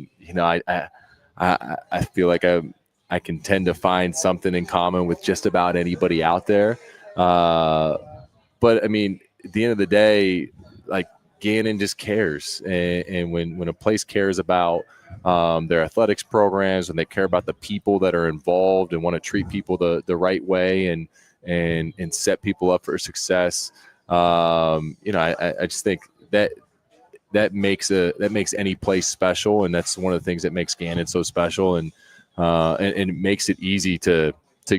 feel like I can tend to find something in common with just about anybody out there. But I mean, at the end of the day, like Gannon just cares. And when a place cares about their athletics programs, when they care about the people that are involved and want to treat people the right way and set people up for success, I just think that makes any place special, and that's one of the things that makes Gannon so special, and it makes it easy to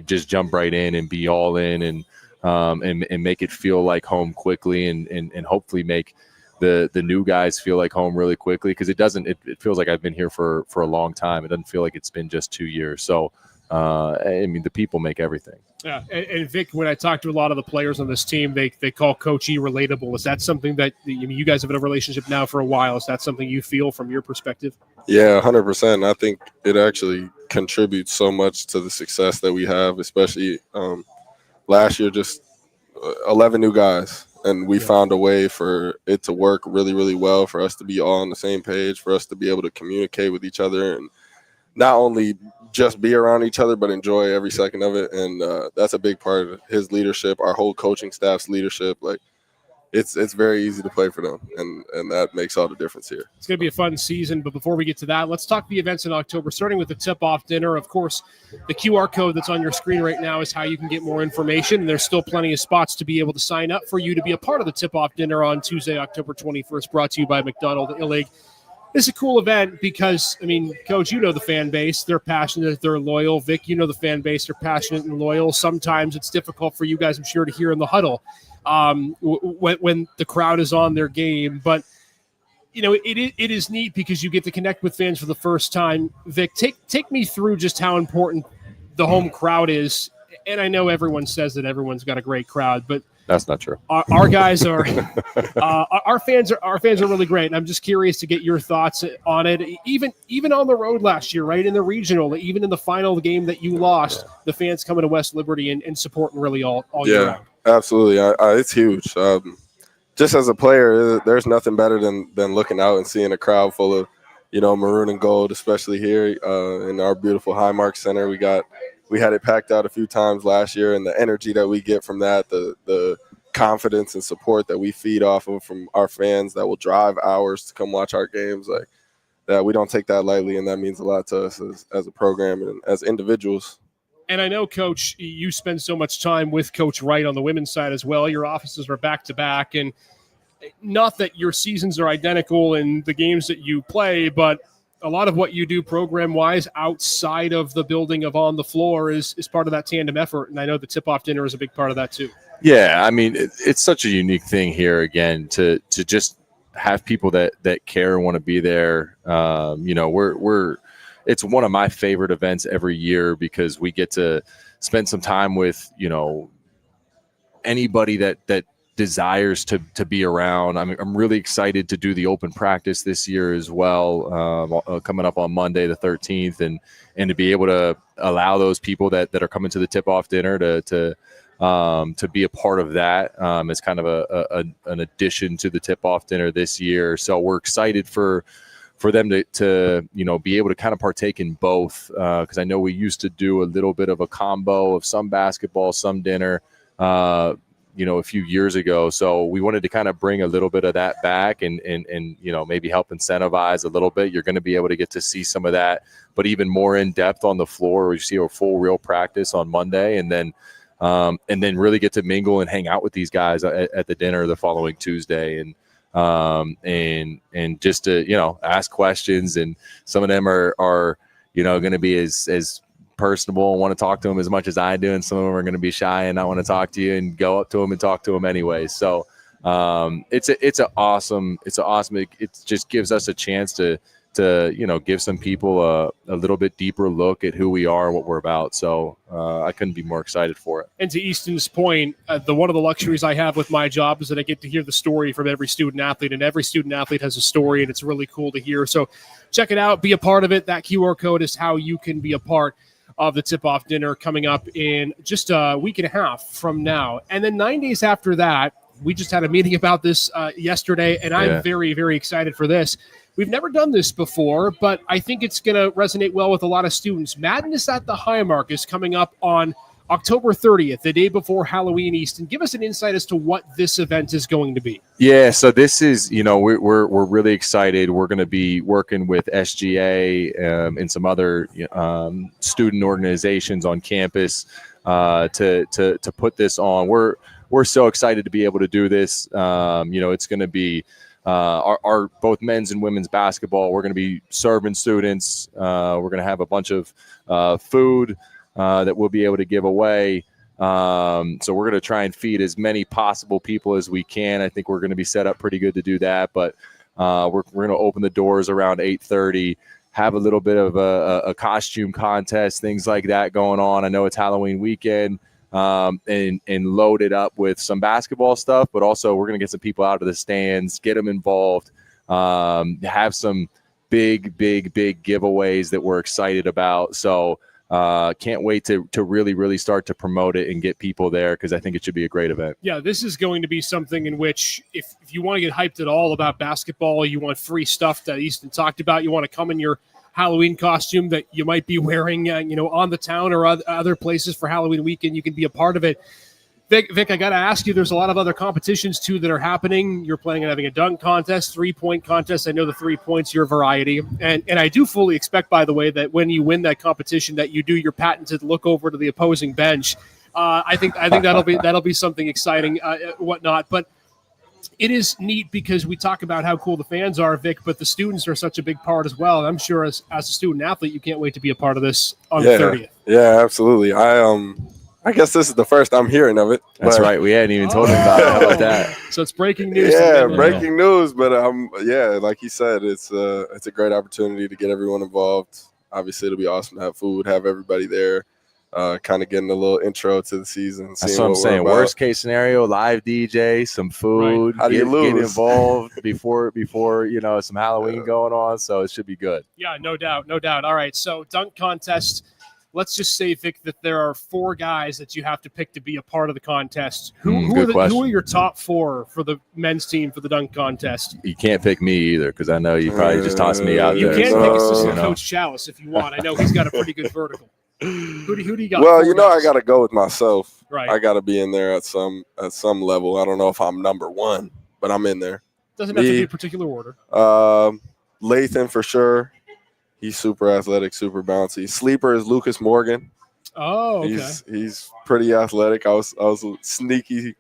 just jump right in and be all in and make it feel like home quickly, and hopefully make the new guys feel like home really quickly, because it feels like I've been here for a long time. It doesn't feel like it's been just 2 years. So I mean, the people make everything. Yeah, and Vic, when I talk to a lot of the players on this team, they call Coach E relatable. Is that something that you guys have been in a relationship now for a while? Is that something you feel from your perspective? Yeah, 100%. I think it actually contributes so much to the success that we have, especially last year, just 11 new guys. And we found a way for it to work really, really well, for us to be all on the same page, for us to be able to communicate with each other and not only just be around each other, but enjoy every second of it. And that's a big part of his leadership, our whole coaching staff's leadership. Like, it's very easy to play for them, and that makes all the difference here. It's going to be a fun season, but before we get to that, let's talk the events in October, starting with the tip-off dinner. Of course, the QR code that's on your screen right now is how you can get more information, and there's still plenty of spots to be able to sign up for you to be a part of the tip-off dinner on Tuesday, October 21st, brought to you by McDonald Illig. This is a cool event because, I mean, Coach, you know the fan base. They're passionate. They're loyal. Vic, you know the fan base. They're passionate and loyal. Sometimes it's difficult for you guys, I'm sure, to hear in the huddle when the crowd is on their game. But, it is neat because you get to connect with fans for the first time. Vic, take me through just how important the home crowd is. And I know everyone says that everyone's got a great crowd, but that's not true. Our guys are our fans are really great, and I'm just curious to get your thoughts on it. Even on the road last year, right in the regional, even in the final game that you lost, the fans coming to West Liberty and supporting really all year round. Absolutely, it's huge. Just as a player, there's nothing better than looking out and seeing a crowd full of maroon and gold, especially here in our beautiful Highmark Center. We had it packed out a few times last year, and the energy that we get from that, the confidence and support that we feed off of from our fans that will drive hours to come watch our games, like that, we don't take that lightly, and that means a lot to us as a program and as individuals. And I know, Coach, you spend so much time with Coach Wright on the women's side as well. Your offices are back-to-back, and not that your seasons are identical in the games that you play, but a lot of what you do program-wise outside of the building of on the floor is part of that tandem effort, and I know the tip-off dinner is a big part of that too. Yeah, I mean, it's such a unique thing here, again, to just have people that care and want to be there. It's one of my favorite events every year because we get to spend some time with, anybody that desires to be around. I'm really excited to do the open practice this year as well, coming up on Monday the 13th, and to be able to allow those people that are coming to the tip-off dinner to be a part of that. It's kind of an addition to the tip-off dinner this year. So we're excited for for them to be able to kind of partake in both, because I know we used to do a little bit of a combo of some basketball, some dinner, a few years ago. So we wanted to kind of bring a little bit of that back and maybe help incentivize a little bit. You're going to be able to get to see some of that, but even more in depth on the floor. We see a full real practice on Monday, and then really get to mingle and hang out with these guys at the dinner the following Tuesday, and just to ask questions. And some of them are going to be as personable and want to talk to them as much as I do, and some of them are going to be shy and not want to talk to you and go up to them and talk to them anyway. So it's awesome. It just gives us a chance to give some people a little bit deeper look at who we are and what we're about. So I couldn't be more excited for it. And to Easton's point, one of the luxuries I have with my job is that I get to hear the story from every student athlete, and every student athlete has a story, and it's really cool to hear. So check it out, be a part of it. That QR code is how you can be a part of the tip-off dinner coming up in just a week and a half from now. And then 9 days after that, we just had a meeting about this yesterday, and I'm very, very excited for this. We've never done this before, but I think it's going to resonate well with a lot of students. Madness at the Highmark is coming up on October 30th, the day before Halloween. Easton, give us an insight as to what this event is going to be. Yeah, so this is, we're really excited. We're going to be working with SGA and some other student organizations on campus to put this on. We're so excited to be able to do this. It's going to be our both men's and women's basketball. We're going to be serving students. We're going to have a bunch of food that we'll be able to give away. So we're going to try and feed as many possible people as we can. I think we're going to be set up pretty good to do that, but we're going to open the doors around 8:30, have a little bit of a costume contest, things like that going on. I know it's Halloween weekend, and load it up with some basketball stuff, but also we're going to get some people out of the stands, get them involved, have some big giveaways that we're excited about. So can't wait to really, really start to promote it and get people there, because I think it should be a great event. Yeah, this is going to be something in which if you want to get hyped at all about basketball, you want free stuff that Easton talked about, you want to come in your Halloween costume that you might be wearing, on the town or other places for Halloween weekend, you can be a part of it. Vic, I got to ask you, there's a lot of other competitions, too, that are happening. You're planning on having a dunk contest, three-point contest. I know the 3 points, your variety. And I do fully expect, by the way, that when you win that competition, that you do your patented look over to the opposing bench. I think that'll be something exciting, whatnot. But it is neat because we talk about how cool the fans are, Vic, but the students are such a big part as well. And I'm sure as a student athlete, you can't wait to be a part of this on the 30th. Yeah, absolutely. I guess this is the first I'm hearing of it. That's right. We hadn't even told him about it. How about that? So it's breaking news. Yeah, breaking news. But like you said, it's a great opportunity to get everyone involved. Obviously, it'll be awesome to have food, have everybody there, kind of getting a little intro to the season. That's what I'm saying. Worst case scenario, live DJ, some food. Right. How do you lose? Get involved before some Halloween going on. So it should be good. Yeah, no doubt. All right, so dunk contest. Let's just say, Vic, that there are 4 guys that you have to pick to be a part of the contest. Who are your top 4 for the men's team for the dunk contest? You can't pick me either, because I know you probably just tossed me out you there. You can pick assistant Coach Chalice if you want. I know he's got a pretty good vertical. Who do you got? Well, I got to go with myself. Right. I got to be in there at some level. I don't know if I'm number 1, but I'm in there. Doesn't have to be a particular order. Lathan for sure. He's super athletic, super bouncy. Sleeper is Lucas Morgan. Oh, okay. He's pretty athletic. I was a sneaky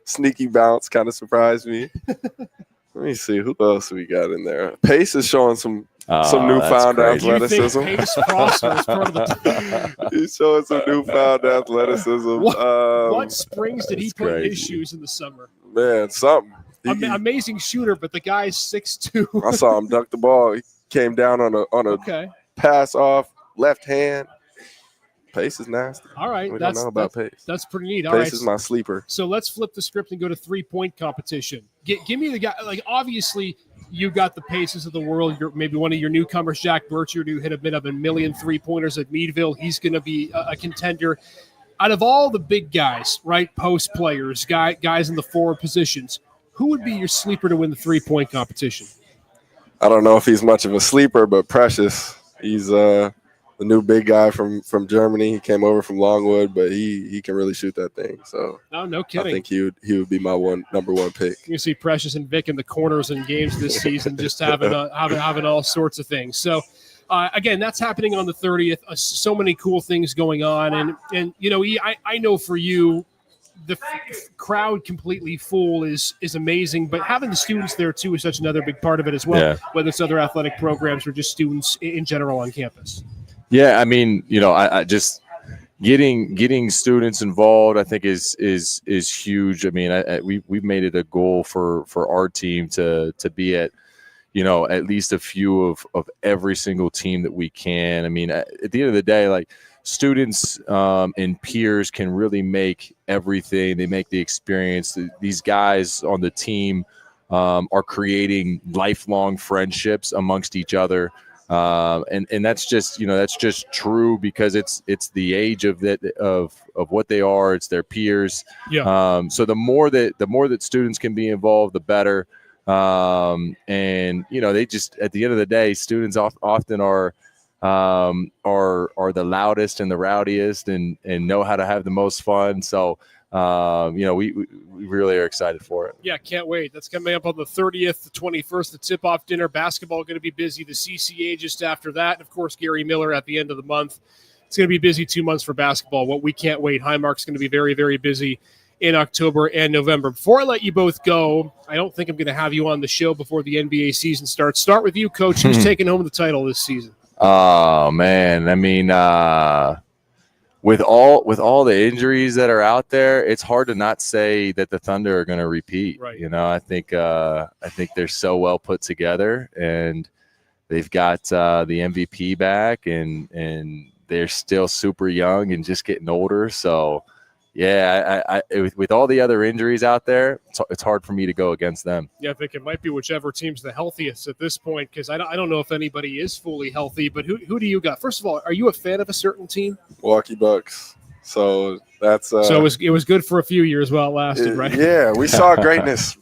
bounce, kind of surprised me. Let me see who else we got in there. Pace is showing some newfound athleticism. Pace Prosper is part of the He's showing some newfound athleticism. What springs did he put in his shoes in the summer? Man, something. Amazing shooter, but the guy's 6'2". I saw him dunk the ball. He came down on a pass off left hand. Pace is nasty. All right. We don't know about Pace. That's pretty neat. Pace is my sleeper. So let's flip the script and go to 3-point competition. Give me the guy. Like, obviously, you got the Paces of the world. You're maybe one of your newcomers, Jack Burchard, who hit a bit of a million 3-pointers at Meadville. He's going to be a contender. Out of all the big guys, right, post players, guys in the forward positions, who would be your sleeper to win the 3-point competition? I don't know if he's much of a sleeper, but Precious, he's the new big guy from Germany. He came over from Longwood, but he can really shoot that thing. So no kidding. I think he would be my number one pick. You see Precious and Vic in the corners in games this season, just having all sorts of things. So. Again, that's happening on the 30th. So many cool things going on. And you know, I know for you, the crowd completely full is amazing, but having the students there too is such another big part of it as well, whether it's other athletic programs or just students in general on campus. Yeah, I mean, you know, I just getting students involved, I think is huge. I mean, we've made it a goal for our team to be at, you know, at least a few of every single team that we can. I mean, at the end of the day, like students and peers can really make everything. They make the experience. These guys on the team are creating lifelong friendships amongst each other. And that's just, you know, that's just true because it's the age of what they are. It's their peers. Yeah. So the more that students can be involved, the better. And you know, they just, at the end of the day, students often are the loudest and the rowdiest and know how to have the most fun. So, you know, we really are excited for it. Yeah. Can't wait. That's coming up on the 30th, the 21st, the tip-off dinner. Basketball going to be busy. The CCA just after that. And of course, Gary Miller at the end of the month. It's going to be busy 2 months for basketball. What we can't wait. Highmark's going to be very, very busy in October and November. Before I let you both go, I don't think I'm going to have you on the show before the NBA season starts. Start with you, Coach. Who's taking home the title this season? Oh man, I mean, with all the injuries that are out there, it's hard to not say that the Thunder are going to repeat. Right. You know, I think they're so well put together, and they've got the MVP back, and they're still super young and just getting older. So. Yeah, I with all the other injuries out there, it's hard for me to go against them. Yeah, I think it might be whichever team's the healthiest at this point, because I don't know if anybody is fully healthy. But who do you got? First of all, are you a fan of a certain team? Milwaukee Bucks. So that's so it was good for a few years while it lasted, right? Yeah, we saw greatness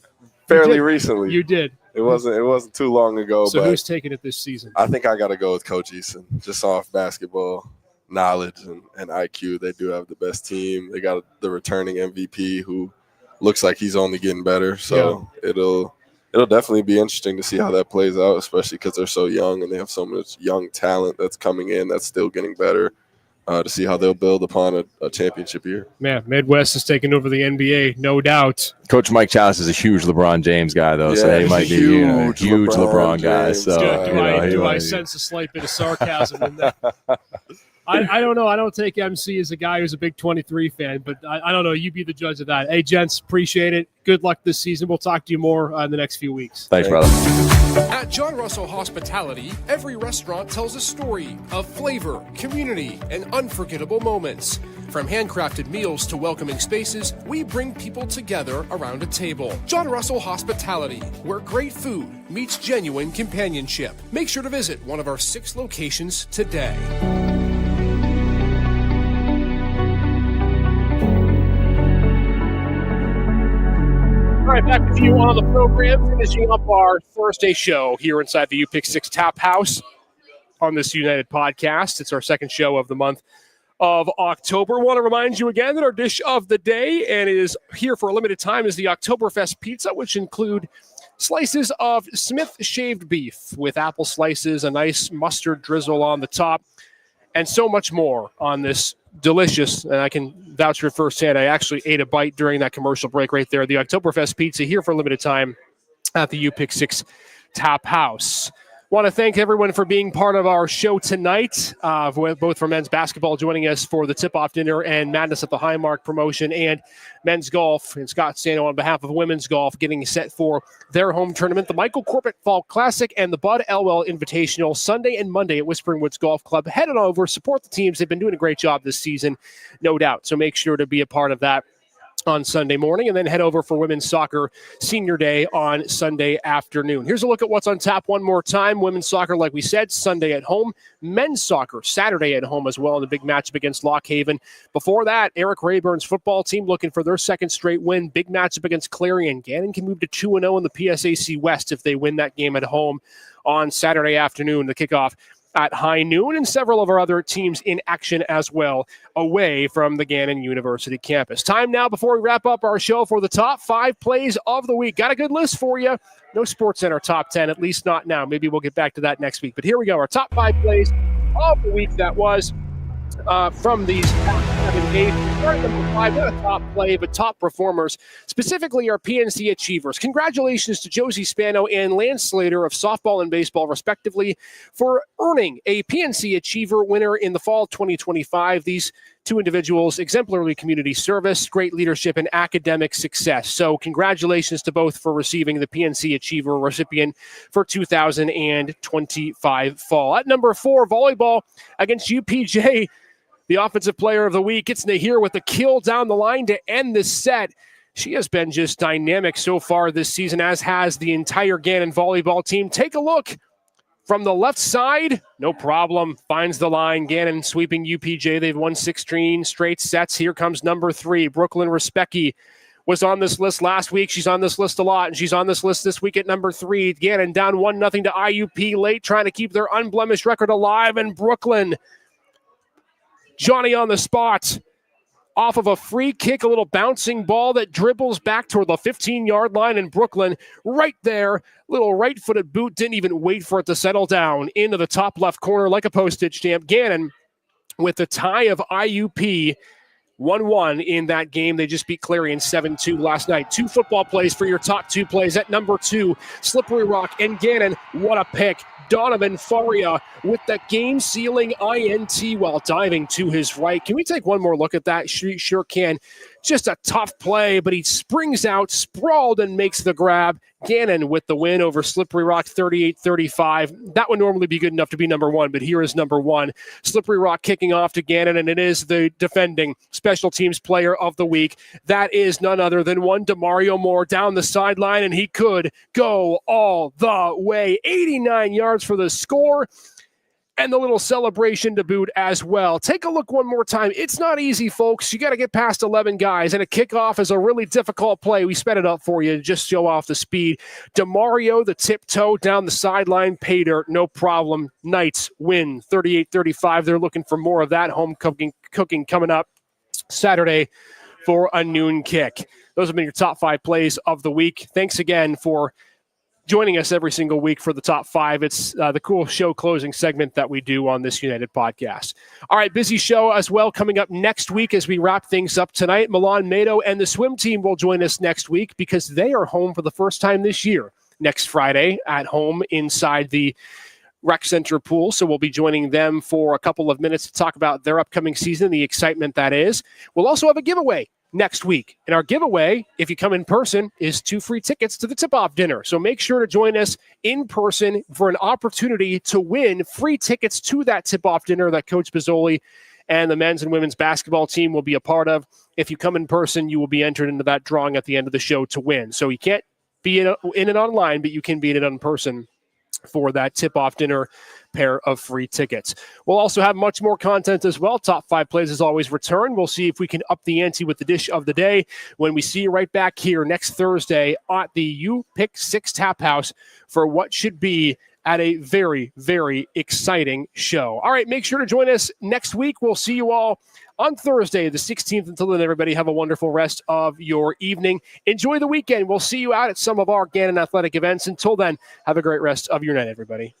fairly recently. You did. It wasn't too long ago. So but who's taking it this season? I think I got to go with Coach Eason, just off basketball knowledge and IQ. They do have the best team. They got the returning MVP who looks like he's only getting better. So it'll definitely be interesting to see how that plays out, especially because they're so young and they have so much young talent that's coming in that's still getting better. To see how they'll build upon a championship year. Man, Midwest is taking over the NBA, no doubt. Coach Mike Chalice is a huge LeBron James guy, though, so he might be a huge LeBron guy. So do I sense a slight bit of sarcasm in that? I don't know. I don't take MC as a guy who's a big 23 fan, but I don't know. You be the judge of that. Hey, gents, appreciate it. Good luck this season. We'll talk to you more in the next few weeks. Thanks, brother. At John Russell Hospitality, every restaurant tells a story of flavor, community, and unforgettable moments. From handcrafted meals to welcoming spaces, we bring people together around a table. John Russell Hospitality, where great food meets genuine companionship. Make sure to visit one of our 6 locations today. All right, back with you on the program, finishing up our Thursday show here inside the UPick6 Tap House on this United podcast. It's our second show of the month of October. Want to remind you again that our dish of the day, and it is here for a limited time, is the Oktoberfest pizza, which include slices of Smith shaved beef with apple slices, a nice mustard drizzle on the top, and so much more on this delicious, and I can vouch for firsthand, I actually ate a bite during that commercial break right there. The Oktoberfest pizza here for a limited time at the UPick6 Tap House. Want to thank everyone for being part of our show tonight, both for men's basketball joining us for the tip-off dinner and Madness at the Highmark promotion, and men's golf and Scott Stano on behalf of women's golf getting set for their home tournament, the Michael Corbett Fall Classic and the Bud Elwell Invitational, Sunday and Monday at Whispering Woods Golf Club. Head on over, support the teams. They've been doing a great job this season, no doubt. So make sure to be a part of that on Sunday morning, and then head over for women's soccer senior day on Sunday afternoon. Here's a look at what's on tap one more time. Women's soccer, like we said, Sunday at home. Men's soccer, Saturday at home as well in the big matchup against Lockhaven. Before that, Eric Rayburn's football team looking for their second straight win. Big matchup against Clarion. Gannon can move to 2-0 in the PSAC West if they win that game at home on Saturday afternoon, the kickoff at high noon, and several of our other teams in action as well away from the Gannon University campus. Time now before we wrap up our show for the top 5 plays of the week. Got a good list for you. No Sports Center top 10, at least not now. Maybe we'll get back to that next week. But here we go, our top 5 plays of the week that was from these top 7 days. Start number 5, not a top play, but top performers, specifically our PNC Achievers. Congratulations to Josie Spano and Lance Slater of softball and baseball, respectively, for earning a PNC Achiever winner in the fall of 2025. These two individuals, exemplary community service, great leadership, and academic success. So congratulations to both for receiving the PNC Achiever recipient for 2025 fall. At number 4, volleyball against UPJ. The offensive player of the week, it's Nahir with a kill down the line to end the set. She has been just dynamic so far this season, as has the entire Gannon volleyball team. Take a look from the left side. No problem. Finds the line. Gannon sweeping UPJ. They've won 16 straight sets. Here comes number 3. Brooklyn Respecki was on this list last week. She's on this list a lot, and she's on this list this week at number 3. Gannon down 1-0 to IUP late, trying to keep their unblemished record alive. And Brooklyn, Johnny on the spot, off of a free kick, a little bouncing ball that dribbles back toward the 15-yard line, and Brooklyn right there, little right-footed boot, didn't even wait for it to settle down into the top left corner like a postage stamp. Gannon with the tie of IUP, 1-1 in that game. They just beat Clarion 7-2 last night. 2 football plays for your top 2 plays. At number 2, Slippery Rock and Gannon. What a pick. Donovan Faria with the game-sealing INT while diving to his right. Can we take one more look at that? Sure can. Just a tough play, but he springs out, sprawled, and makes the grab. Gannon with the win over Slippery Rock, 38-35. That would normally be good enough to be number 1, but here is number 1. Slippery Rock kicking off to Gannon, and it is the defending special teams player of the week. That is none other than one DeMario Moore down the sideline, and he could go all the way. 89 yards for the score, and the little celebration to boot as well. Take a look one more time. It's not easy, folks. You got to get past 11 guys, and a kickoff is a really difficult play. We sped it up for you to just show off the speed. DeMario, the tiptoe down the sideline, pay dirt, no problem. Knights win 38-35. They're looking for more of that home cooking coming up Saturday for a noon kick. Those have been your top 5 plays of the week. Thanks again for joining us every single week for the top 5. It's the cool show closing segment that we do on this United podcast. All right, busy show as well coming up next week as we wrap things up tonight. Milan Mado and the swim team will join us next week because they are home for the first time this year. Next Friday at home inside the Rec Center pool. So we'll be joining them for a couple of minutes to talk about their upcoming season, the excitement that is. We'll also have a giveaway next week. And our giveaway, if you come in person, is 2 free tickets to the tip-off dinner. So make sure to join us in person for an opportunity to win free tickets to that tip-off dinner that Coach Bizzoli and the men's and women's basketball team will be a part of. If you come in person, you will be entered into that drawing at the end of the show to win. So you can't be in it online, but you can be in it in person for that tip-off dinner pair of free tickets. We'll also have much more content as well. Top 5 plays as always return. We'll see if we can up the ante with the dish of the day when we see you right back here next Thursday at the U Pick 6 Tap House for what should be at a very, very exciting show. All right, make sure to join us next week. We'll see you all on Thursday, the 16th. Until then, everybody, have a wonderful rest of your evening. Enjoy the weekend. We'll see you out at some of our Gannon Athletic events. Until then, have a great rest of your night, everybody.